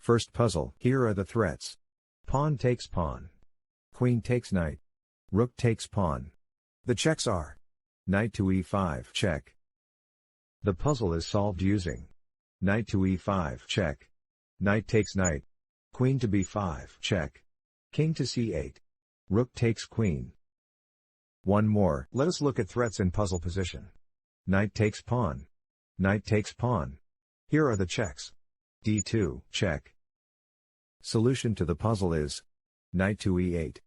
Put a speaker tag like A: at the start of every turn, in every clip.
A: First puzzle, here are the threats. Pawn takes pawn. Queen takes knight. Rook takes pawn. The checks are knight to e5, check. The puzzle is solved using knight to e5, check. Knight takes knight. Queen to b5, check. King to c8. Rook takes queen. One more, let us look at threats in puzzle position. Knight takes pawn. Knight takes pawn. Here are the checks. d2, check. Solution to the puzzle is knight to e8.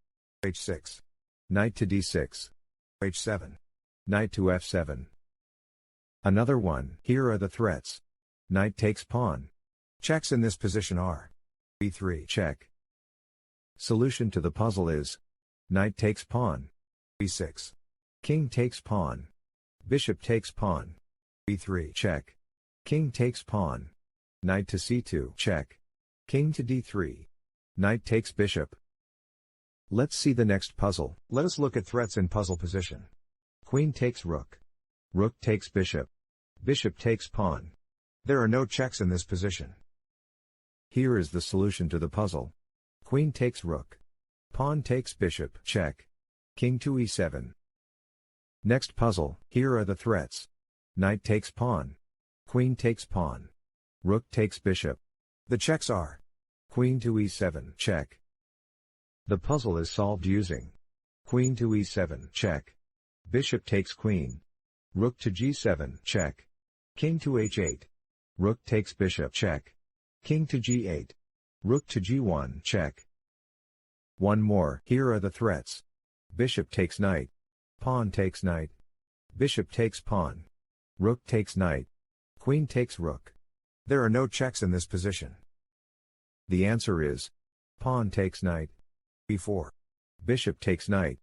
A: h6. Knight to d6. h7. Knight to f7. Another one, here are the threats. Knight takes pawn. Checks in this position are b3, check. Solution to the puzzle is knight takes pawn. b6. King takes pawn. Bishop takes pawn. b3, check. King takes pawn. Knight to c2, check. King to d3. Knight takes bishop. Let's see the next puzzle. Let us look at threats in puzzle position. Queen takes rook. Rook takes bishop. Bishop takes pawn. There are no checks in this position. Here is the solution to the puzzle. Queen takes rook. Pawn takes bishop, check. King to e7. Next puzzle, here are the threats. Knight takes pawn. Queen takes pawn. Rook takes bishop. The checks are queen to e7, check. The puzzle is solved using queen to e7, check. Bishop takes queen. Rook to g7, check. King to h8. Rook takes bishop, check. King to g8. Rook to g1, check. One more, here are the threats. Bishop takes knight. Pawn takes knight. Bishop takes pawn. Rook takes knight. Queen takes rook. There are no checks in this position. The answer is pawn takes knight. b4. Bishop takes knight.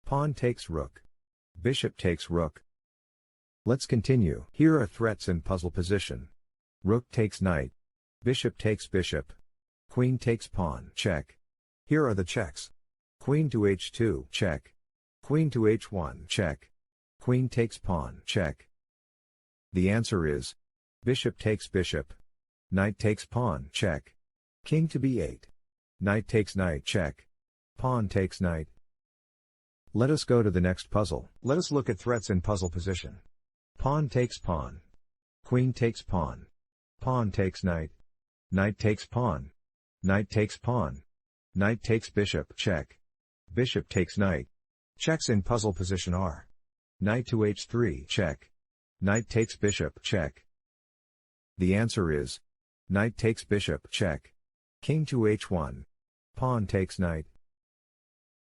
A: Pawn takes rook. Bishop takes rook. Let's continue. Here are threats in puzzle position. Rook takes knight. Bishop takes bishop. Queen takes pawn, check. Here are the checks. Queen to h2, check. Queen to h1, check. Queen takes pawn, check. The answer is bishop takes bishop. Knight takes pawn, check. King to b8. Knight takes knight, check. Pawn takes knight. Let us go to the next puzzle. Let us look at threats in puzzle position. Pawn takes pawn. Queen takes pawn. Pawn takes knight. Knight takes pawn. Knight takes pawn. Knight takes bishop, check. Bishop takes knight. Checks in puzzle position are knight to h3, check. Knight takes bishop, check. The answer is knight takes bishop, check. King to h1. Pawn takes knight.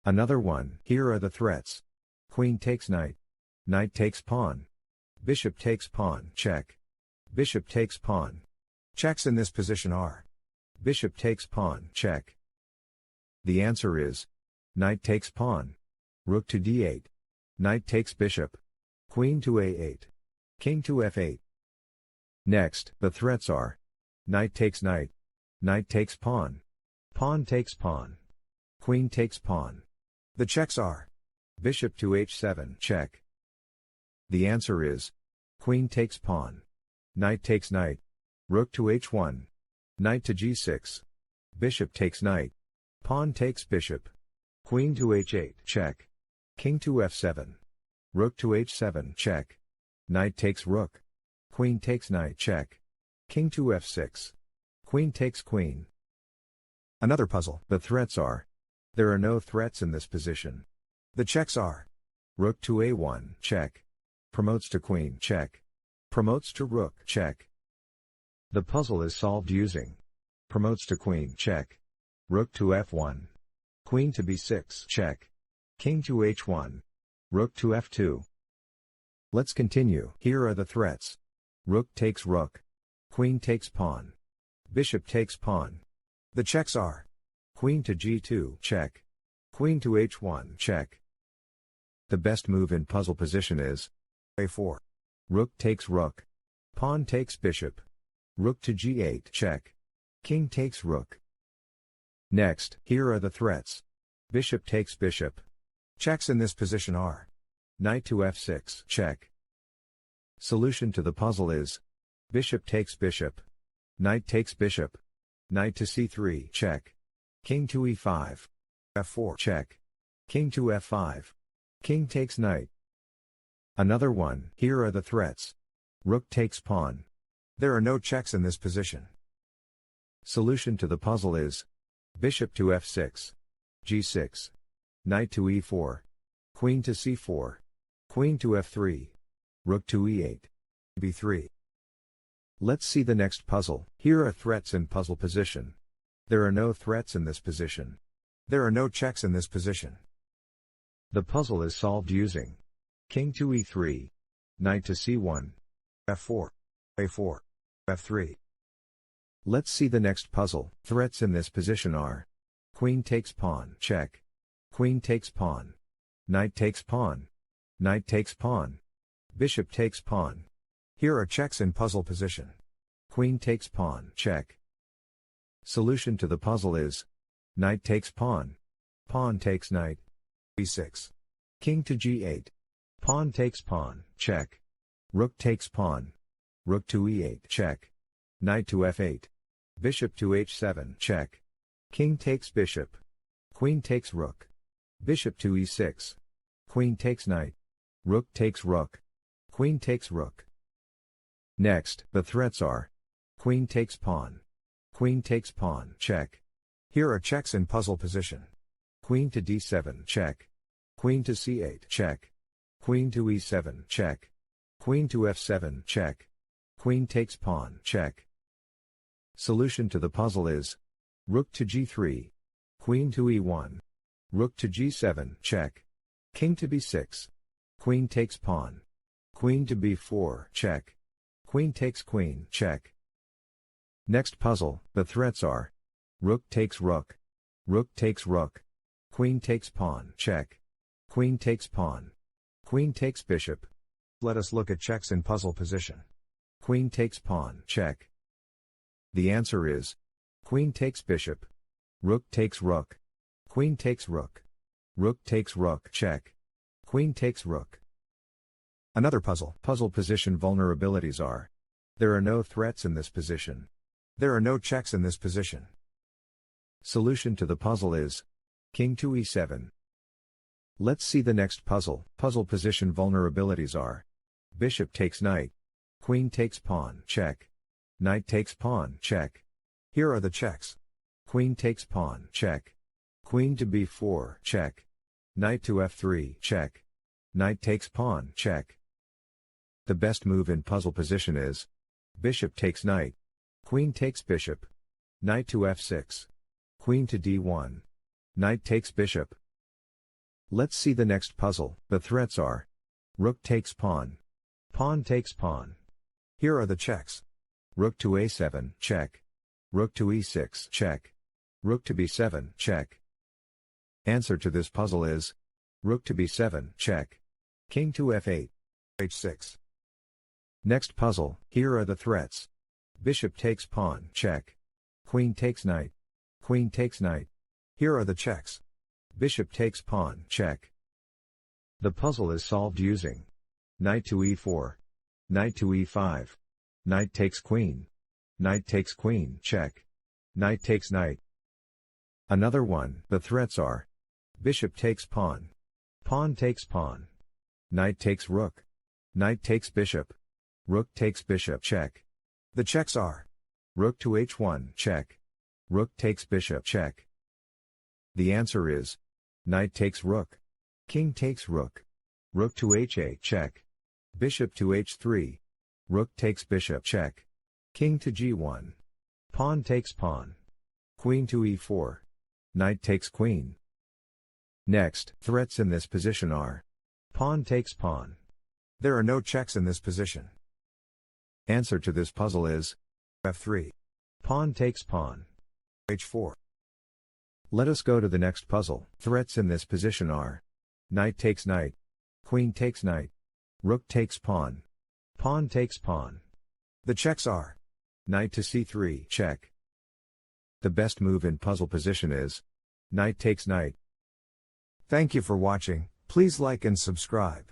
A: Another one, here are the threats. Queen takes knight. Knight takes pawn. Bishop takes pawn, check. Bishop takes pawn. Checks in this position are bishop takes pawn, check. The answer is knight takes pawn. Rook to d8. Knight takes bishop. Queen to a8. King to f8. Next, the threats are knight takes knight. Knight takes pawn. Pawn takes pawn. Queen takes pawn. The checks are bishop to h7, check. The answer is queen takes pawn. Knight takes knight. Rook to h1. Knight to g6. Bishop takes knight. Pawn takes bishop. Queen to h8, check. King to f7. Rook to h7, check. Knight takes rook. Queen takes knight, check. King to f6. Queen takes queen. Another puzzle. The threats are there are no threats in this position. The checks are rook to a1, check. Promotes to queen, check. Promotes to rook, check. The puzzle is solved using promotes to queen, check. Rook to f1. Queen to b6, check. King to h1. Rook to f2. Let's continue. Here are the threats. Rook takes rook. Queen takes pawn. Bishop takes pawn. The checks are queen to g2, check. Queen to h1, check. The best move in puzzle position is a4. Rook takes rook. Pawn takes bishop. Rook to g8, check. King takes rook. Next, here are the threats. Bishop takes bishop. Checks in this position are knight to f6, check. Solution to the puzzle is bishop takes bishop. Knight takes bishop. Knight to c3, check. King to e5. f4, check. King to f5. King takes knight. Another one. Here are the threats. Rook takes pawn. There are no checks in this position. Solution to the puzzle is bishop to f6, g6, knight to e4, queen to c4, queen to f3, rook to e8, b3. Let's see the next puzzle. Here are threats in puzzle position. There are no threats in this position. There are no checks in this position. The puzzle is solved using king to e3, knight to c1, f4, a4, f3. Let's see the next puzzle. Threats in this position are queen takes pawn, check. Queen takes pawn. Knight takes pawn. Knight takes pawn. Bishop takes pawn. Here are checks in puzzle position. Queen takes pawn, check. Solution to the puzzle is knight takes pawn. Pawn takes knight. b6. King to g8. Pawn takes pawn, check. Rook takes pawn. Rook to e8, check. Knight to f8. Bishop to h7, check. King takes bishop. Queen takes rook. Bishop to e6. Queen takes knight. Rook takes rook. Queen takes rook. Next, the threats are queen takes pawn. Queen takes pawn, check. Here are checks in puzzle position. Queen to d7, check. Queen to c8, check. Queen to e7, check. Queen to f7, check. Queen takes pawn, check. Solution to the puzzle is rook to g3. Queen to e1. Rook to g7, check. King to b6. Queen takes pawn. Queen to b4, check. Queen takes queen, check. Next puzzle, the threats are rook takes rook. Rook takes rook. Queen takes pawn, check. Queen takes pawn. Queen takes bishop. Let us look at checks in puzzle position. Queen takes pawn, check. The answer is queen takes bishop. Rook takes rook. Queen takes rook. Rook takes rook, check. Queen takes rook. Another puzzle. Puzzle position vulnerabilities are there are no threats in this position. There are no checks in this position. Solution to the puzzle is king to e7. Let's see the next puzzle. Puzzle position vulnerabilities are bishop takes knight. Queen takes pawn, check. Knight takes pawn, check. Here are the checks. Queen takes pawn, check. Queen to b4, check. Knight to f3, check. Knight takes pawn, check. The best move in puzzle position is bishop takes knight. Queen takes bishop. Knight to f6. Queen to d1. Knight takes bishop. Let's see the next puzzle. The threats are rook takes pawn. Pawn takes pawn. Here are the checks. Rook to a7, check. Rook to e6, check. Rook to b7, check. Answer to this puzzle is rook to b7, check. King to f8, h6. Next puzzle. Here are the threats. Bishop takes pawn, check. Queen takes knight. Queen takes knight. Here are the checks. Bishop takes pawn, check. The puzzle is solved using knight to e4. Knight to e5. Knight takes queen. Knight takes queen, check. Knight takes knight. Another one. The threats are bishop takes pawn. Pawn takes pawn. Knight takes rook. Knight takes bishop. Rook takes bishop, check. The checks are rook to h1, check. Rook takes bishop, check. The answer is knight takes rook. King takes rook. Rook to h8, check. Bishop to h3. Rook takes bishop, check. King to g1. Pawn takes pawn. Queen to e4. Knight takes queen. Next, threats in this position are pawn takes pawn. There are no checks in this position. Answer to this puzzle is f3. Pawn takes pawn. h4. Let us go to the next puzzle. Threats in this position are knight takes knight. Queen takes knight. Rook takes pawn. Pawn takes pawn. The checks are knight to c3, check. The best move in puzzle position is knight takes knight. Thank you for watching. Please like and subscribe.